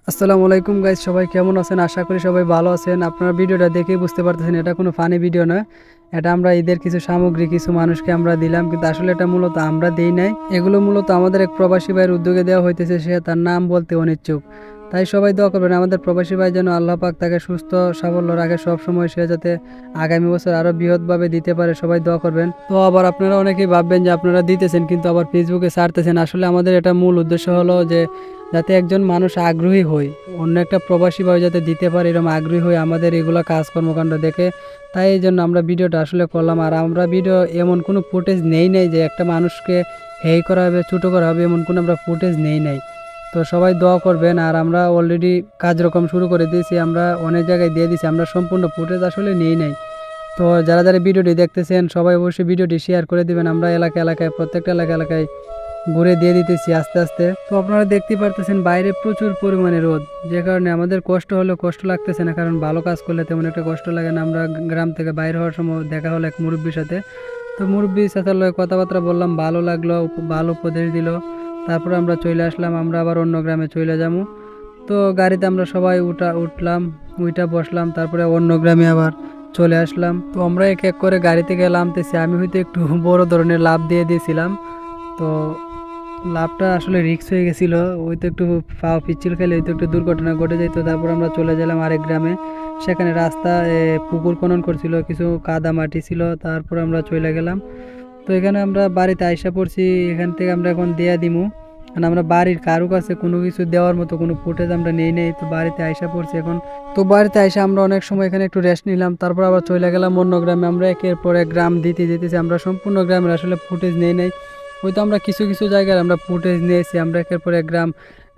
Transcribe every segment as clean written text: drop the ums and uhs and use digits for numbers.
আসসালামু আলাইকুম গাইস, সবাই কেমন আছেন? আশা করি সবাই ভালো আছেন। আপনারা ভিডিওটা দেখেই বুঝতে পারতেছেন এটা কোনো ফানি ভিডিও নয়। এটা আমরা ঈদের কিছু সামগ্রী কিছু মানুষকে আমরা দিলাম, কিন্তু আসলে এটা মূলত আমরা দেই নাই। এগুলো মূলত আমাদের এক প্রবাসী ভাইয়ের উদ্যোগে দেওয়া হইতেছে, সে তার নাম বলতে অনিচ্ছুক। তাই সবাই দোয়া করবেন আমাদের প্রবাসী ভাই যেন আল্লাহ পাক তাকে সুস্থ সাবল্য রাখে সব সময়, সে যাতে আগামী বছর আরো বৃহৎভাবে দিতে পারে। সবাই দোয়া করবেন। তো আবার আপনারা অনেকেই ভাববেন যে আপনারা দিতেছেন কিন্তু আবার ফেসবুকে ছাড়তেছেন। আসলে আমাদের এটা মূল উদ্দেশ্য হলো যে যাতে একজন মানুষ আগ্রহী হয়, অন্য একটা প্রবাসী ভাই যাতে দিতে পারে এরকম আগ্রহী হয়ে আমাদের এগুলো কাজ কর্মকাণ্ড দেখে। তাই এই জন্য আমরা ভিডিওটা আসলে করলাম। আর আমরা ভিডিও এমন কোনো ফুটেজ নেই নাই যে একটা মানুষকে হেই করা হবে ছোটো করা হবে, এমন কোনো আমরা ফুটেজ নেই নাই। তো সবাই দোয়া করবেন। আর আমরা অলরেডি কাজরকম শুরু করে দিয়েছি, আমরা অনেক জায়গায় দিয়ে দিয়েছি, আমরা সম্পূর্ণ ফুটেজ আসলে নেই নাই। তো যারা যারা ভিডিওটি দেখতেছেন সবাই অবশ্যই ভিডিওটি শেয়ার করে দিবেন। আমরা এলাকা এলাকায় প্রত্যেকটা এলাকায় ঘুরে দিয়ে দিতেছি আস্তে আস্তে। তো আপনারা দেখতেই পারতেছেন বাইরে প্রচুর পরিমাণে রোদ, যে কারণে আমাদের কষ্ট হলেও কষ্ট লাগতেছে না, কারণ ভালো কাজ করলে তেমন একটা কষ্ট লাগে না। আমরা গ্রাম থেকে বাইরে হওয়ার সময় দেখা হলো এক মুরব্বীর সাথে। তো মুরব্বী সাথের লগে কথাবার্তা বললাম, ভালো লাগলো, ভালো উপদেশ দিল। তারপর আমরা চলে আসলাম, আমরা আবার অন্য গ্রামে চলে যাবো। তো গাড়িতে আমরা সবাই উঠলাম, উইটা বসলাম, তারপরে অন্য গ্রামে আবার চলে আসলাম। তো আমরা এক এক করে গাড়ি থেকে নামতেছি। আমি হয়তো একটু বড় ধরনের লাভ দিয়ে দিয়েছিলাম। তো লাভটা আসলে রিস্ক হয়ে গেছিল, ওই তো একটু পাও পিচ্ছিল খেলে ওই তো একটু দুর্ঘটনা ঘটে যেত। তারপর আমরা চলে গেলাম আরেক গ্রামে, সেখানে রাস্তা পুকুর খনন করছিল, কিছু কাদা মাটি ছিল। তারপর আমরা চলে গেলাম। তো এখানে আমরা বাড়িতে আইসা পড়ছি, এখান থেকে আমরা এখন দেয়া দিমু। কারণ আমরা বাড়ির কারো কাছে কোনো কিছু দেওয়ার মতো কোনো ফুটেজ আমরা নেই। তো বাড়িতে আইসা পড়ছি এখন। তো বাড়িতে আইসা আমরা অনেক সময় এখানে একটু রেস্ট নিলাম, তারপর আবার চলে গেলাম অন্য গ্রামে। আমরা একের পর এক গ্রাম দিতে যেতেছি, আমরা সম্পূর্ণ গ্রামের আসলে ফুটেজ নেই। হয়তো আমরা কিছু কিছু জায়গায় আমরা ফুটেজ নিয়েছি, আমরা একের পর এক গ্রাম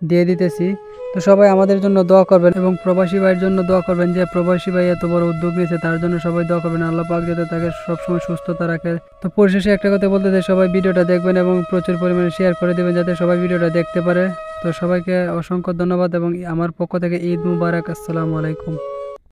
দিয়ে দিতেছি। তো সবাই আমাদের জন্য দোয়া করবেন এবং প্রবাসী ভাইয়ের জন্য দোয়া করবেন, যে প্রবাসী ভাই এত বড় উদ্যোগ নিয়েছে তার জন্য সবাই দোয়া করবেন, আল্লাহ পাক যাতে তাকে সবসময় সুস্থতা রাখে। তো পরিশেষে একটা কথা বলতে চাই, সবাই ভিডিওটা দেখবেন এবং প্রচুর পরিমাণে শেয়ার করে দেবেন যাতে সবাই ভিডিওটা দেখতে পারে। তো সবাইকে অসংখ্য ধন্যবাদ এবং আমার পক্ষ থেকে ঈদ মুবারক। আসসালামু আলাইকুম।